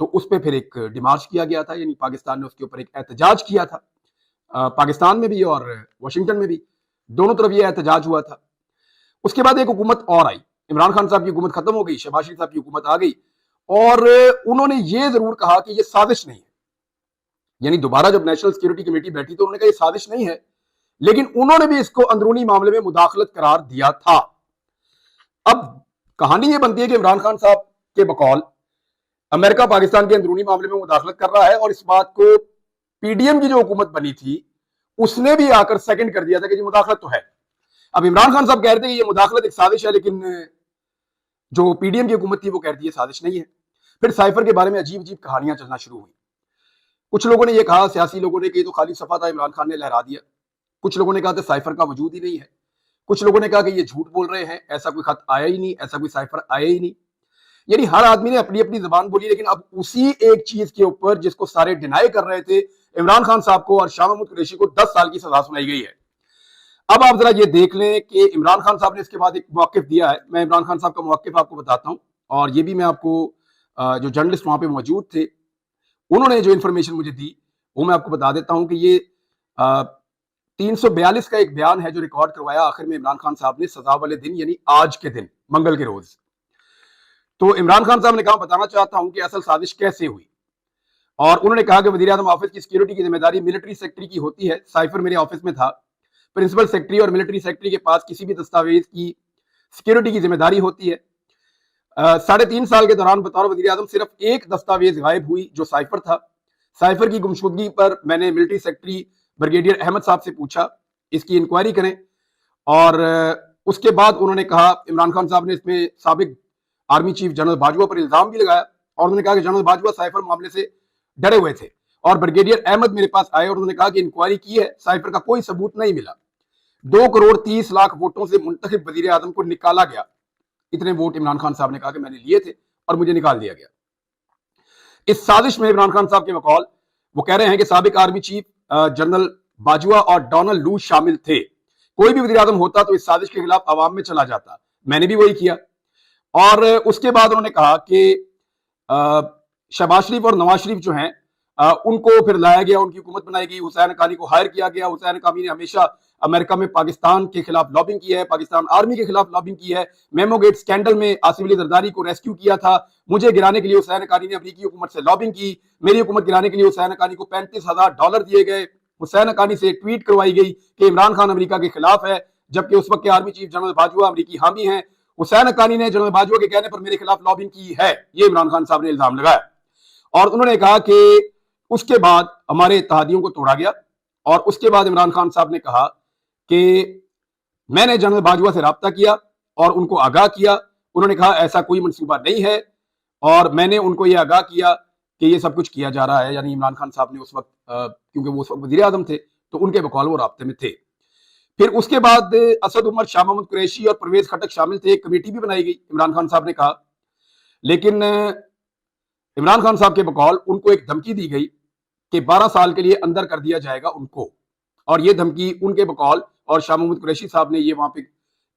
تو اس پہ پھر ایک ڈیمارچ کیا گیا تھا، یعنی پاکستان نے اس کے اوپر ایک احتجاج کیا تھا، پاکستان میں بھی اور واشنگٹن میں بھی، دونوں طرف یہ احتجاج ہوا تھا۔ اس کے بعد ایک حکومت اور آئی، عمران خان صاحب کی حکومت ختم ہو گئی، شہباز شریف صاحب کی حکومت آ گئی، اور انہوں نے یہ ضرور کہا کہ یہ سازش نہیں ہے، یعنی دوبارہ جب نیشنل سیکورٹی کمیٹی بیٹھی تو انہوں نے کہا یہ سازش نہیں ہے، لیکن انہوں نے بھی اس کو اندرونی معاملے میں مداخلت قرار دیا تھا۔ اب کہانی یہ بنتی ہے کہ عمران خان صاحب کے بقول امریکہ پاکستان کے اندرونی معاملے میں مداخلت کر رہا ہے، اور اس بات کو پی ڈی ایم کی جو حکومت بنی تھی اس نے بھی آ کر سیکنڈ کر دیا تھا کہ یہ مداخلت تو ہے۔ اب عمران خان صاحب کہہ رہے تھے کہ یہ مداخلت ایک سازش ہے، لیکن جو پی ڈی ایم کی حکومت تھی وہ کہتی ہے یہ سازش نہیں ہے۔ پھر سائفر کے بارے میں عجیب عجیب کہانیاں چلنا شروع ہوئی۔ کچھ لوگوں نے یہ کہا، سیاسی لوگوں نے، کہ یہ تو خالی صفحہ تھا، عمران خان نے لہرا دیا۔ کچھ لوگوں نے کہا کہ سائفر کا وجود ہی نہیں ہے۔ کچھ لوگوں نے کہا کہ یہ جھوٹ بول رہے ہیں، ایسا کوئی خط آیا ہی نہیں، ایسا کوئی سائفر آیا ہی نہیں۔ یعنی ہر آدمی نے اپنی اپنی زبان بولی، لیکن اب اسی ایک چیز کے اوپر جس کو سارے ڈینائی کر رہے تھے، عمران خان صاحب کو اور شاہ محمود قریشی کو 10 سال کی سزا سنائی گئی ہے۔ اب آپ ذرا یہ دیکھ لیں کہ عمران خان صاحب نے اس کے بعد ایک موقف دیا ہے۔ میں عمران خان صاحب کا موقف آپ کو بتاتا ہوں، اور یہ بھی میں آپ کو جو جرنلسٹ وہاں پہ موجود تھے انہوں نے جو انفارمیشن مجھے دی وہ میں آپ کو بتا دیتا ہوں کہ یہ 342 کا ایک بیان ہے جو ریکارڈ کروایا آخر میں عمران خان صاحب نے سزا والے دن، یعنی آج کے دن، منگل کے روز۔ تو عمران خان صاحب نے کہا بتانا چاہتا ہوں کہ اصل سازش کیسے ہوئی، اور انہوں نے کہا کہ وزیر اعظم آفس کی سیکیورٹی کی ذمہ داری ملٹری سیکٹری کی ہوتی ہے۔ سائفر میرے آفس میں تھا، پرنسپل سیکٹری اور ملٹری سیکٹری کے پاس کسی بھی دستاویز کی سیکیورٹی کی ذمہ داری ہوتی ہے۔ 3.5 سال کے دوران بطور وزیر اعظم صرف ایک دستاویز غائب ہوئی جو سائفر تھا۔ سائفر کی گمشدگی پر میں نے ملٹری سیکٹری بریگیڈیئر احمد صاحب سے پوچھا اس کی انکوائری کریں، اور اس کے بعد انہوں نے کہا، عمران خان صاحب نے اس میں سابق آرمی چیف جنرل باجوہ پر الزام بھی لگایا، اور انہوں نے کہا کہ جنرل باجوہ سائفر معاملے سے ڈرے ہوئے تھے، اور بریگیڈیئر احمد میرے پاس آئے اور انہوں نے کہا کہ انکوائری کی ہے، سائفر کا کوئی ثبوت نہیں ملا۔ 2.30 کروڑ ووٹوں سے منتخب وزیر اعظم کو نکالا گیا۔ اتنے ووٹ عمران خان صاحب نے کہا کہ میں نے لیے تھے اور مجھے نکال دیا گیا۔ اس سازش میں عمران خان صاحب کے بقول وہ کہہ رہے ہیں کہ سابق آرمی چیف جنرل باجوہ اور ڈونلڈ لو شامل تھے۔ کوئی بھی وزیر اعظم ہوتا تو اس سازش کے خلاف عوام میں چلا جاتا، میں نے بھی وہی کیا۔ اور اس کے بعد انہوں نے کہا کہ شہباز شریف اور نواز شریف جو ہیں ان کو پھر لایا گیا، ان کی حکومت بنائی گئی، حسین حقانی کو ہائر کیا گیا۔ حسین حقانی نے ہمیشہ امریکہ میں پاکستان کے خلاف لابنگ کی ہے، پاکستان آرمی کے خلاف لابنگ کی ہے، میمو گیٹ سکینڈل میں آصف علی زرداری کو ریسکیو کیا تھا۔ مجھے گرانے کے لیے حسین حقانی نے امریکی حکومت سے لابنگ کی، میری حکومت گرانے کے لیے حسین حقانی کو $35,000 دیے گئے۔ حسین حقانی سے ٹویٹ کروائی گئی کہ عمران خان امریکہ کے خلاف ہے، جبکہ اس وقت کے آرمی چیف جنرل باجوہ امریکی حامی ہیں۔ حسین حقانی نے جنرل باجوہ کے کہنے پر میرے خلاف لابنگ کی ہے، یہ عمران خان صاحب نے الزام لگایا، اور انہوں نے کہا کہ اس کے بعد ہمارے اتحادیوں کو توڑا گیا۔ اور اس کے بعد عمران خان صاحب نے کہا کہ میں نے جنرل باجوہ سے رابطہ کیا اور ان کو آگاہ کیا، انہوں نے کہا ایسا کوئی منصوبہ نہیں ہے، اور میں نے ان کو یہ آگاہ کیا کہ یہ سب کچھ کیا جا رہا ہے۔ یعنی عمران خان صاحب نے اس وقت کیونکہ وہ اس وقت وزیر اعظم تھے تو ان کے بقول وہ رابطے میں تھے۔ پھر اس کے بعد اسد عمر، شاہ محمود قریشی اور پرویز خٹک شامل تھے، ایک کمیٹی بھی بنائی گئی، عمران خان صاحب نے کہا، لیکن عمران خان صاحب کے بقول ان کو ایک دھمکی دی گئی کہ 12 سال کے لیے اندر کر دیا جائے گا ان کو، اور یہ دھمکی ان کے بقول، اور شاہ محمود قریشی صاحب نے یہ وہاں پہ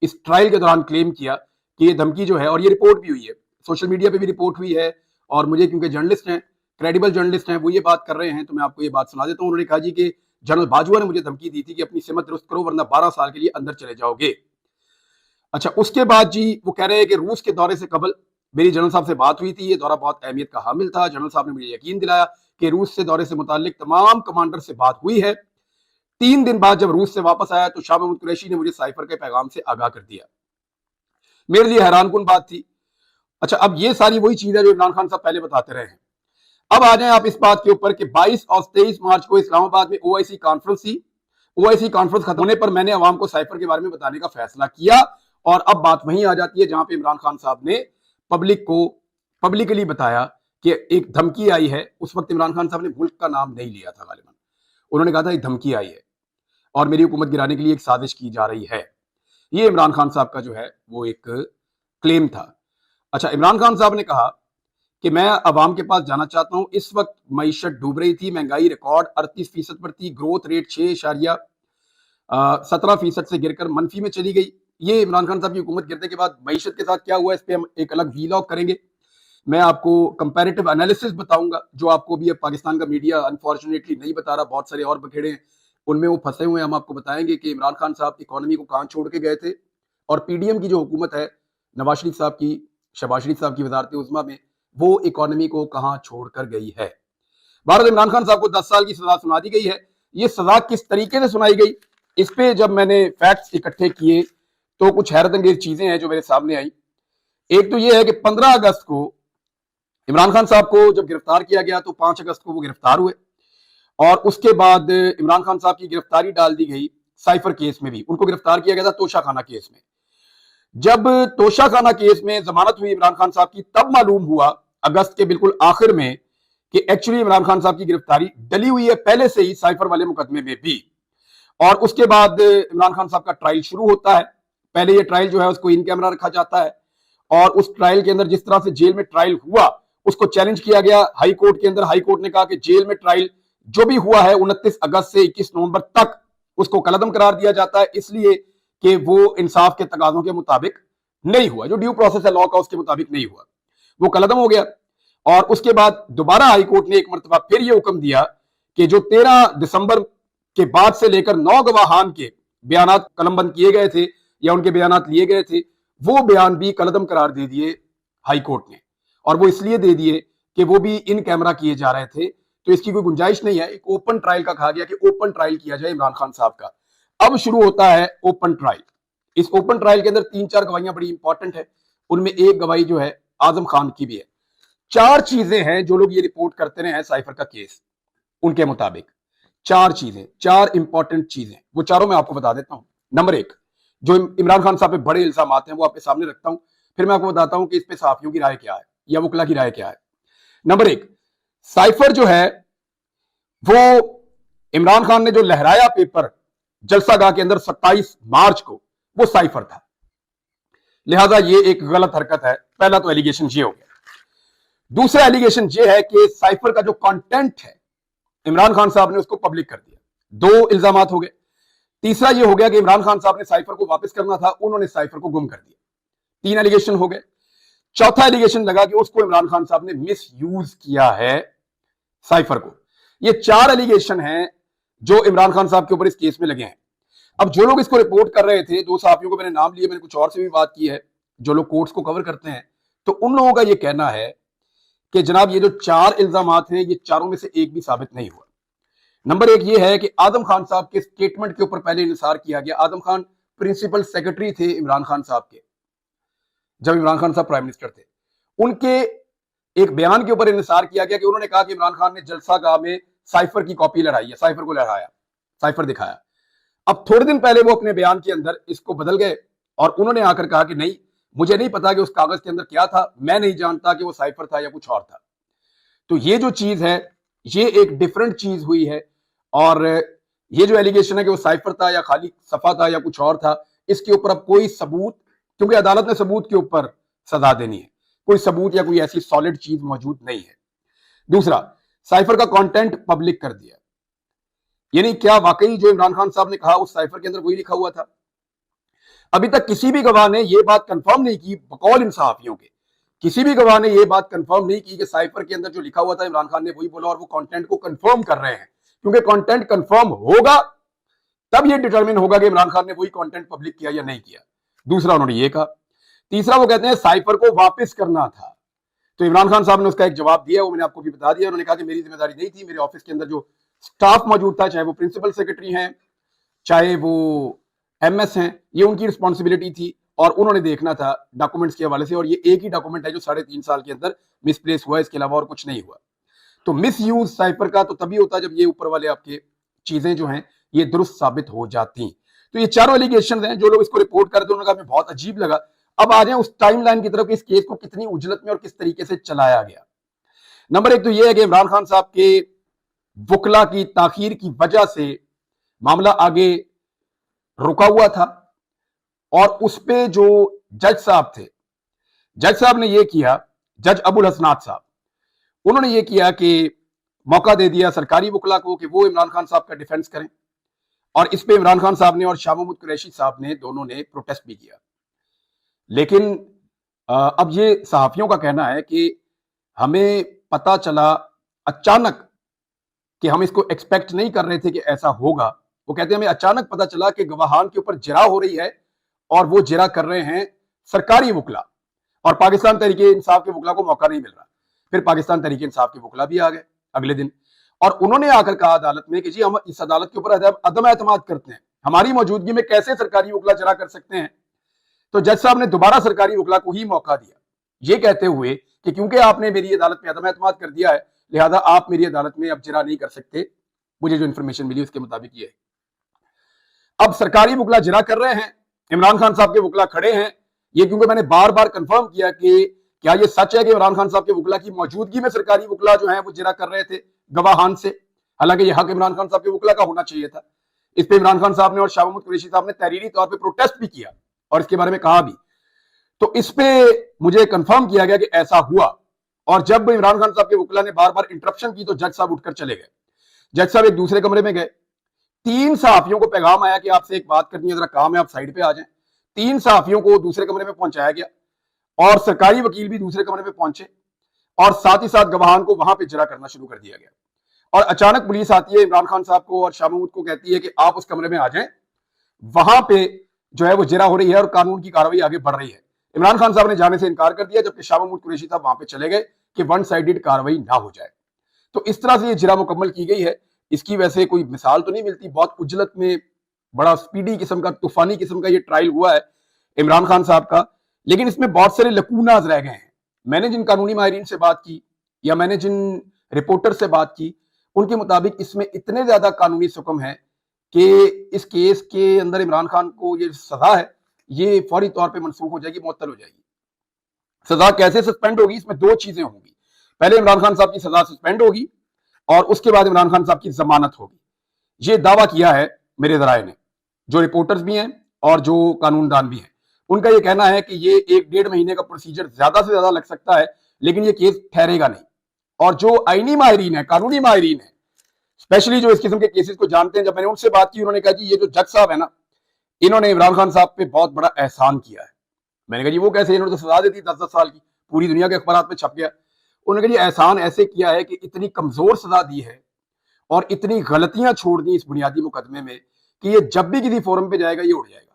اس ٹرائل کے دوران کلیم کیا کہ یہ دھمکی جو ہے، اور یہ رپورٹ بھی ہوئی ہے، سوشل میڈیا پہ بھی رپورٹ ہوئی ہے، اور مجھے کیونکہ جرنلسٹ ہیں، کریڈیبل جرنلسٹ ہیں، وہ یہ بات کر رہے ہیں تو میں آپ کو یہ بات سنا دیتا ہوں۔ انہوں نے کہا جی کہ جنرل باجوہ نے مجھے دھمکی دی تھی کہ اپنی سمت درست کرو ورنہ 12 سال کے لیے اندر چلے جاؤ گے۔ اچھا، اس کے بعد جی وہ کہہ رہے ہیں کہ روس کے دورے سے قبل میری جنرل صاحب سے بات ہوئی تھی، یہ دورہ بہت اہمیت کا حامل تھا، جنرل صاحب نے مجھے یقین دلایا کہ روس سے دورے سے متعلق تمام کمانڈر سے بات ہوئی ہے۔ 3 دن بعد جب روس سے واپس آیا تو شاہ محمود قریشی نے مجھے سائفر کے پیغام سے آگاہ کر دیا۔ میرے لیے حیران کن بات تھی۔ اچھا، اب یہ ساری وہی چیز ہے جو عمران خان صاحب پہلے بتاتے رہے ہیں۔ اب آ جائیں آپ اس بات کے اوپر کہ 22 اور 23 مارچ کو اسلام آباد میں OIC کانفرنس تھی۔ OIC کانفرنس ختم ہونے پر میں نے عوام کو سائفر کے بارے میں بتانے کا فیصلہ کیا، اور اب بات وہیں آ جاتی ہے جہاں پہ عمران خان صاحب نے پبلک کو پبلکلی بتایا کہ ایک دھمکی آئی ہے۔ اس وقت عمران خان صاحب نے ملک کا نام نہیں لیا تھا غالباً، انہوں نے کہا تھا ایک دھمکی آئی ہے اور میری حکومت گرانے کے لیے ایک سازش کی جا رہی ہے۔ یہ عمران خان صاحب کا جو ہے وہ ایک کلیم تھا۔ اچھا، عمران خان صاحب نے کہا کہ میں عوام کے پاس جانا چاہتا ہوں، اس وقت معیشت ڈوب رہی تھی، مہنگائی ریکارڈ 38% پر تھی، گروتھ ریٹ 6.17% سے گر کر منفی میں چلی گئی۔ یہ عمران خان صاحب کی حکومت گرنے کے بعد معیشت کے ساتھ کیا ہوا، اس پہ ہم ایک الگ ویلاگ کریں گے۔ میں آپ کو کمپیریٹیو انالیسس بتاؤں گا جو آپ کو بھی اب پاکستان کا میڈیا انفارچونیٹلی نہیں بتا رہا، بہت سارے اور بکھیڑے ہیں ان میں وہ پھنسے ہوئے ہیں. ہم آپ کو بتائیں گے کہ عمران خان صاحب اکانومی کو کہاں چھوڑ کے گئے تھے، اور پی ڈی ایم کی جو حکومت ہے نواز شریف صاحب کی، شہباز شریف صاحب کی وزارت عظمیٰ میں، وہ اکانومی کو کہاں چھوڑ کر گئی ہے. بھارت عمران خان صاحب کو 10 سال کی سزا سنا دی گئی ہے. یہ سزا کس طریقے سے سنائی گئی، اس پہ جب میں نے فیکٹس اکٹھے کیے تو کچھ حیرت انگیز چیزیں ہیں جو میرے سامنے آئی. ایک تو یہ ہے کہ 15 اگست کو عمران خان صاحب کو جب گرفتار کیا گیا تو 5 اگست کو وہ گرفتار ہوئے، اور اس کے بعد عمران خان صاحب کی گرفتاری ڈال دی گئی سائفر کیس میں بھی. ان کو گرفتار کیا گیا تھا توشہ خانہ کیس میں. جب توشہ خانہ کیس میں ضمانت ہوئی عمران خان صاحب کی، تب معلوم ہوا اگست کے بالکل آخر میں کہ ایکچولی عمران خان صاحب کی گرفتاری ڈلی ہوئی ہے پہلے سے ہی سائفر والے مقدمے میں بھی. اور اس کے بعد عمران خان صاحب کا ٹرائل شروع ہوتا ہے. پہلے یہ ٹرائل جو ہے اس کو ان کیمرہ رکھا جاتا ہے، اور اس ٹرائل کے اندر جس طرح سے جیل میں ٹرائل ہوا اس کو چیلنج کیا گیا ہائی کورٹ کے اندر. ہائی کورٹ نے کہا کہ جیل میں ٹرائل جو بھی ہوا ہے 29 اگست سے 21 نومبر تک اس کو کالعدم قرار دیا جاتا ہے، اس لیے کہ وہ انصاف کے تقاضوں کے مطابق نہیں ہوا، جو ڈیو پروسیس ہے لا کا اس کے مطابق نہیں ہوا، وہ کالعدم ہو گیا. اور اس کے بعد دوبارہ ہائی کورٹ نے ایک مرتبہ پھر یہ حکم دیا کہ جو 13 دسمبر کے بعد سے لے کر 9 گواہان کے بیانات قلم بند کیے گئے تھے یا ان کے بیانات لیے گئے تھے، وہ بیان بھی کالعدم قرار دے دیے ہائی کورٹ نے. اور وہ اس لیے دے دیے کہ وہ بھی ان کیمرہ کیے جا رہے تھے، تو اس کی کوئی گنجائش نہیں ہے. ایک اوپن ٹرائل کا کہا گیا کہ اوپن ٹرائل کیا جائے عمران خان صاحب کا. اب شروع ہوتا ہے اوپن ٹرائل. اس اوپن ٹرائل کے اندر 3-4 گواہیاں بڑی امپورٹنٹ ہیں، ان میں ایک گواہی جو ہے اعظم خان کی بھی ہے. 4 چیزیں ہیں جو لوگ یہ رپورٹ کرتے رہے ہیں سائفر کا کیس، ان کے مطابق 4 چیزیں، 4 امپورٹنٹ چیزیں، وہ چاروں میں آپ کو بتا دیتا ہوں. نمبر 1 جو عمران خان صاحب پہ بڑے الزامات ہیں وہ آپ کے سامنے رکھتا ہوں، پھر میں آپ کو بتاتا ہوں کہ اس پہ صحافیوں کی رائے کیا ہے یا وکلا کی رائے کیا ہے. نمبر 1، سائفر جو ہے وہ عمران خان نے جو لہرایا پیپر جلسہ گاہ کے اندر 27 مارچ کو، وہ سائفر تھا، لہذا یہ ایک غلط حرکت ہے. پہلا تو ایلیگیشن یہ ہو گیا. دوسرا ایلیگیشن یہ ہے کہ سائفر کا جو کانٹینٹ ہے عمران خان صاحب نے اس کو پبلک کر دیا. 2 الزامات ہو گئے. تیسرا یہ ہو گیا کہ عمران خان صاحب نے سائفر کو واپس کرنا تھا، انہوں نے سائفر کو گم کر دیا. 3 ایلیگیشن ہو گئے. چوتھا ایلیگیشن لگا کہ اس کو عمران خان صاحب نے مس یوز کیا ہے سائفر کو. یہ 4 ایلیگیشن ہیں جو عمران خان صاحب کے اوپر اس کیس میں لگے ہیں. اب جو لوگ اس کو رپورٹ کر رہے تھے، 2 صحافیوں کو میں نے نام لیے، میں نے کچھ اور سے بھی بات کی ہے جو لوگ کورٹس کو کور کرتے ہیں، تو ان لوگوں کا یہ کہنا ہے کہ جناب یہ جو 4 الزامات ہیں یہ چاروں میں سے ایک بھی ثابت نہیں ہوا. نمبر 1 یہ ہے کہ اعظم خان صاحب کے سٹیٹمنٹ کے اوپر پہلے انحصار کیا گیا. اعظم خان پرنسپل سیکرٹری تھے عمران خان صاحب کے جب عمران خان صاحب پرائم منسٹر تھے. ان کے ایک بیان کے اوپر انحصار کیا گیا کہ انہوں نے کہا کہ عمران خان نے جلسہ گاہ میں سائفر کی کاپی لڑائی ہے، سائفر کو لہرایا، سائفر دکھایا. اب تھوڑے دن پہلے وہ اپنے بیان کے اندر اس کو بدل گئے اور انہوں نے آ کر کہا کہ نہیں، مجھے نہیں پتا کہ اس کاغذ کے اندر کیا تھا، میں نہیں جانتا کہ وہ سائفر تھا یا کچھ اور تھا. تو یہ جو چیز ہے یہ ایک ڈیفرنٹ چیز ہوئی ہے. اور یہ جو ایلیگیشن ہے کہ وہ سائفر تھا یا خالی صفحہ تھا یا کچھ اور تھا، اس کے اوپر اب کوئی ثبوت، کیونکہ عدالت نے ثبوت کے اوپر سزا دینی ہے، کوئی ثبوت یا کوئی ایسی سالڈ چیز موجود نہیں ہے. دوسرا، سائفر کا کانٹینٹ پبلک کر دیا، یعنی کیا واقعی جو عمران خان صاحب نے کہا اس سائفر کے اندر وہی لکھا ہوا تھا؟ ابھی تک کسی بھی گواہ نے یہ بات کنفرم نہیں کی، بقول ان صحافیوں کے کسی بھی گواہ نے یہ بات کنفرم نہیں کی کہ سائفر کے اندر جو لکھا ہوا تھا عمران خان نے وہی بولا، اور وہ کانٹینٹ کو کنفرم کر رہے ہیں. کیونکہ کانٹینٹ کنفرم ہوگا تب یہ ڈیٹرمن ہوگا کہ عمران خان نے وہی کانٹینٹ پبلک کیا یا نہیں کیا. دوسرا انہوں نے یہ کہا. تیسرا وہ کہتے ہیں سائفر کو واپس کرنا تھا. تو عمران خان صاحب نے اس کا ایک جواب دیا، وہ میں نے آپ کو بھی بتا دیا. انہوں نے کہا کہ میری ذمہ داری نہیں تھی، میرے آفس کے اندر جو سٹاف موجود تھا، چاہے وہ پرنسپل سیکرٹری ہیں چاہے وہ ایم ایس ہیں، یہ ان کی رسپانسبلٹی تھی اور انہوں نے دیکھنا تھا ڈاکومنٹس کے حوالے سے. اور یہ ایک ہی ڈاکومنٹ ہے جو 3.5 سال کے اندر مس پلیس ہوا، اس کے علاوہ اور کچھ نہیں ہوا. تو مس یوز سائفر کا تو تبھی ہوتا جب یہ اوپر والے آپ کے چیزیں جو ہیں یہ درست ثابت ہو جاتی. تو یہ چاروں ایلیگیشنز ہیں. جو لوگ اس کو رپورٹ کرتے ہیں انہوں نے کہا ہمیں بہت عجیب لگا. اب آ جائیں اس ٹائم لائن کی طرف کہ اس کیس کو کتنی اجلت میں اور کس طریقے سے چلایا گیا. نمبر 1 تو یہ ہے کہ عمران خان صاحب کے وکلا کی تاخیر کی وجہ سے معاملہ آگے رکا ہوا تھا، اور اس پہ جو جج صاحب تھے، جج صاحب نے یہ کیا، جج ابو الحسنات صاحب، انہوں نے یہ کیا کہ موقع دے دیا سرکاری وکلا کو کہ وہ عمران خان صاحب کا ڈیفنس کریں. اور اس پہ عمران خان صاحب نے اور شاہ محمود قریشی صاحب نے دونوں نے پروٹیسٹ بھی کیا. لیکن اب یہ صحافیوں کا کہنا ہے کہ ہمیں پتا چلا اچانک کہ ہم اس کو ایکسپیکٹ نہیں کر رہے تھے کہ ایسا ہوگا. وہ کہتے ہیں ہمیں اچانک پتا چلا کہ گواہان کے اوپر جرا ہو رہی ہے اور وہ جرا کر رہے ہیں سرکاری وکلا, اور پاکستان تحریک انصاف کے وکلا کو موقع نہیں مل رہا. پھر پاکستان تحریک انصاف کے وکلا بھی آ گئے اگلے دن, اور انہوں نے آ کر کہا عدالت میں کہ جی ہم اس عدالت کے اوپر عدم اعتماد کرتے ہیں, ہماری موجودگی میں کیسے سرکاری وکلا جرا کر سکتے ہیں. تو جج صاحب نے دوبارہ سرکاری وکلا کو ہی موقع دیا, یہ کہتے ہوئے کہ کیونکہ آپ نے میری عدالت میں عدم اعتماد کر دیا ہے لہذا آپ میری عدالت میں اب جرا نہیں کر سکتے. مجھے جو انفارمیشن ملی اس کے مطابق یہ ہے. اب سرکاری وکلا جرا کر رہے ہیں, عمران خان صاحب کے وکلا کھڑے ہیں. یہ کیونکہ میں نے بار بار کنفرم کیا کہ کیا یہ سچ ہے کہ عمران خان صاحب کے وکلا کی موجودگی میں سرکاری وکلا جو ہیں وہ جرا کر رہے تھے گواہان سے, حالانکہ یہ حق عمران خان صاحب کے وکلا کا ہونا چاہیے تھا. اس پہ عمران خان صاحب نے اور شاہ محمود قریشی صاحب نے تحریری طور پہ پروٹیسٹ بھی کیا اور اس کے بارے میں کہا بھی. تو اس پہ مجھے کنفرم کیا گیا کہ ایسا ہوا, اور جب عمران خان صاحب کے وکلا نے بار بار انٹرپشن کی تو جج صاحب اٹھ کر چلے گئے. جج صاحب ایک دوسرے کمرے میں گئے, 3 صحافیوں کو پیغام آیا کہ آپ سے ایک بات کرنی ہے, ذرا کام ہے آپ سائڈ پہ آ جائیں. 3 صحافیوں کو دوسرے کمرے میں پہنچایا گیا اور سرکاری وکیل بھی دوسرے کمرے میں پہنچے, اور ساتھ ہی ساتھ گواہان کو وہاں پہ جرا کرنا شروع کر دیا گیا. اور اچانک پولیس آتی ہے, عمران خان صاحب کو اور شاہ محمود کو کہتی ہے کہ آپ اس کمرے میں آ جائیں, وہاں پہ جو ہے وہ جرا ہو رہی ہے اور قانون کی کارروائی آگے بڑھ رہی ہے. عمران خان صاحب نے جانے سے انکار کر دیا, جبکہ شاہ محمود قریشی صاحب وہاں پہ چلے گئے کہ ون سائیڈڈ کارروائی نہ ہو جائے. تو اس طرح سے یہ جرا مکمل کی گئی ہے. اس کی ویسے کوئی مثال تو نہیں ملتی, بہت اجلت میں بڑا سپیڈی قسم کا, طوفانی قسم کا یہ ٹرائل ہوا ہے عمران خان صاحب کا, لیکن اس میں بہت سارے لکوناز رہ گئے ہیں. میں نے جن قانونی ماہرین سے بات کی یا میں نے جن رپورٹر سے بات کی, ان کے مطابق اس میں اتنے زیادہ قانونی سکم ہے کہ اس کیس کے اندر عمران خان کو یہ سزا ہے یہ فوری طور پہ منسوخ ہو جائے گی, معطل ہو جائے گی. سزا کیسے سسپینڈ ہوگی, اس میں 2 چیزیں ہوں گی. پہلے عمران خان صاحب کی سزا سسپینڈ ہوگی اور اس کے بعد عمران خان صاحب کی ضمانت ہوگی. یہ دعویٰ کیا ہے میرے ذرائع نے, جو رپورٹرز بھی ہیں اور جو قانون دان بھی ہیں. ان کا یہ کہنا ہے کہ یہ 1-1.5 مہینے کا پروسیجر زیادہ سے زیادہ لگ سکتا ہے, لیکن یہ کیس ٹھہرے گا نہیں. اور جو آئینی ماہرین ہیں, قانونی ماہرین ہیں, اسپیشلی جو اس قسم کے کیسز کو جانتے ہیں, جب میں نے ان سے بات کی انہوں نے کہا جی یہ جو جج صاحب ہے نا, انہوں نے عمران خان صاحب پہ بہت بڑا احسان کیا ہے. میں نے کہا جی وہ کیسے, انہوں نے تو سزا دی تھی 10-10 سال کی, پوری دنیا کے اخبارات میں چھپ گیا. انہوں نے کہا جی احسان ایسے کیا ہے کہ اتنی کمزور سزا دی ہے اور اتنی غلطیاں چھوڑ دی اس بنیادی مقدمے میں کہ یہ جب بھی کسی فورم پہ جائے گا یہ اڑ جائے گا,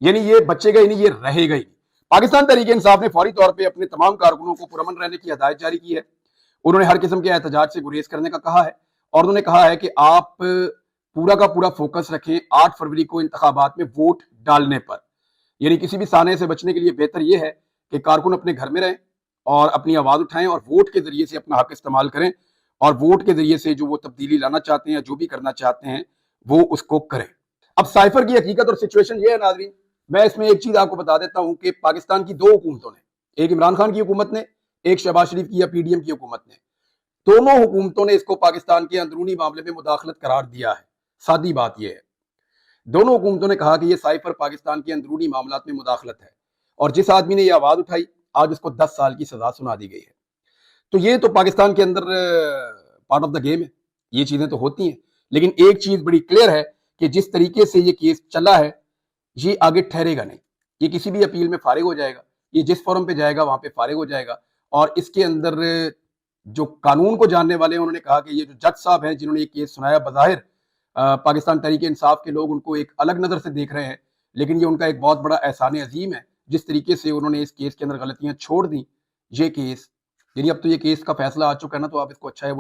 یعنی یہ بچے گا ہی نہیں, یہ رہے گا ہی نہیں. پاکستان تحریک انصاف نے فوری طور پہ اپنے تمام کارکنوں کو پرامن رہنے کی ہدایت جاری کی ہے. انہوں نے ہر قسم کے احتجاج سے گریز کرنے کا کہا ہے, اور انہوں نے کہا ہے کہ آپ پورا کا پورا فوکس رکھیں 8 فروری کو انتخابات میں ووٹ ڈالنے پر. یعنی کسی بھی سانے سے بچنے کے لیے بہتر یہ ہے کہ کارکن اپنے گھر میں رہیں اور اپنی آواز اٹھائیں اور ووٹ کے ذریعے سے اپنا حق استعمال کریں, اور ووٹ کے ذریعے سے جو وہ تبدیلی لانا چاہتے ہیں, جو بھی کرنا چاہتے ہیں وہ اس کو کریں. اب سائفر کی حقیقت اور سچویشن یہ ہے ناظرین, میں اس میں ایک چیز آپ کو بتا دیتا ہوں کہ پاکستان کی 2 حکومتوں نے, ایک عمران خان کی حکومت نے, ایک شہباز شریف کی یا پی ڈی ایم کی حکومت نے, دونوں حکومتوں نے اس کو پاکستان کے اندرونی معاملے میں مداخلت قرار دیا ہے. سادی بات یہ ہے, دونوں حکومتوں نے کہا کہ یہ سائفر پاکستان کے اندرونی معاملات میں مداخلت ہے, اور جس آدمی نے یہ آواز اٹھائی آج اس کو 10 سال کی سزا سنا دی گئی ہے. تو یہ تو پاکستان کے اندر پارٹ آف دا گیم ہے, یہ چیزیں تو ہوتی ہیں, لیکن ایک چیز بڑی کلیئر ہے کہ جس طریقے سے یہ کیس چلا ہے یہ آگے ٹھہرے گا نہیں. یہ کسی بھی اپیل میں فارغ ہو جائے گا, یہ جس فورم پہ جائے گا وہاں پہ فارغ ہو جائے گا. اور اس کے اندر جو قانون کو جاننے والے ہیں انہوں نے کہا کہ یہ جو جج صاحب ہیں جنہوں نے یہ کیس سنایا, بظاہر پاکستان تحریک انصاف کے لوگ ان کو ایک الگ نظر سے دیکھ رہے ہیں, لیکن یہ ان کا ایک بہت بڑا احسان عظیم ہے جس طریقے سے انہوں نے اس کیس کے اندر غلطیاں چھوڑ دیں. یہ کیس یعنی اب تو یہ کیس کا فیصلہ آ چکا ہے نا, تو آپ اس کو اچھا ہے